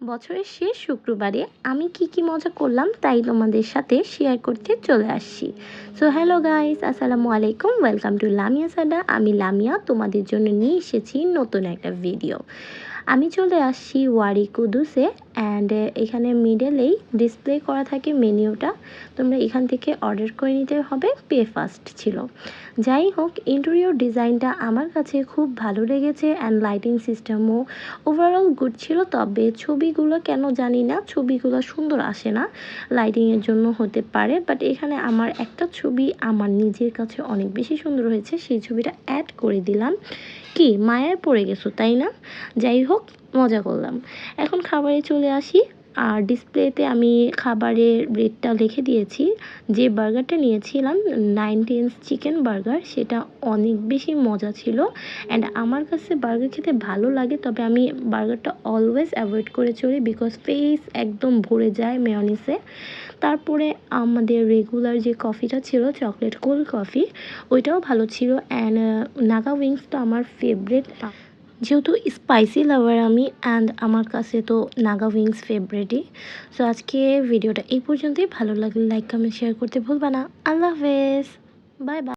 বছরের শেষ শুক্রবারে আমি কি মজা করলাম তাই তোমাদের সাথে শেয়ার করতে চলে আসছি। সো হ্যালো গাইস, আসসালামু আলাইকুম, ওয়েলকাম টু লামিয়া সাডা। আমি লামিয়া তোমাদের জন্য নিয়ে এসেছি নতুন একটা ভিডিও। আমি চলে আসছি ওয়ারি কুদুসে অ্যান্ড এখানে মিডলেই ডিসপ্লে করা থাকে মেনিউটা। তোমরা এখান থেকে অর্ডার করে নিতে হবে, পে ফার্স্ট ছিল। যাই হোক, ইন্টেরিয়র ডিজাইনটা আমার কাছে খুব ভালো লেগেছে অ্যান্ড লাইটিং সিস্টেমও ওভারঅল গুড ছিল। তবে ছবিগুলো কেন জানি না, ছবিগুলো সুন্দর আসে না, লাইটিংয়ের জন্য হতে পারে। বাট এখানে আমার একটা ছবি আমার নিজের কাছে অনেক বেশি সুন্দর হয়েছে, সেই ছবিটা অ্যাড করে দিলাম। কি মায়ায় পড়ে গেছো তাই না? যাই হোক, মজা করলাম। এখন খাবারে চলে আসি। আর ডিসপ্লেতে আমি খাবারের রেটটা লিখে দিয়েছি। যে বার্গারটা নিয়েছিলাম 19 চিকেন বার্গার, সেটা অনেক বেশি মজা ছিল অ্যান্ড আমার কাছে বার্গার খেতে ভালো লাগে। তবে আমি বার্গারটা অলওয়েজ অ্যাভয়েড করে চলি বিকজ ফেস একদম ভরে যায় মেয়নিসে। তারপরে আমাদের রেগুলার যে কফিটা ছিল, চকলেট কোল্ড কফি, ওইটাও ভালো ছিল। অ্যান্ড নাগা উইংস তো আমার ফেভারেট, যেহেতু স্পাইসি লাভার আমি, অ্যান্ড আমার কাছে তো নাগা উইংস ফেভারেটই। সো আজকে ভিডিওটা এই পর্যন্তই। ভালো লাগলে লাইক কমেন্ট শেয়ার করতে ভুলবা না। আল্লাহ হাফেজ, বাই বাই।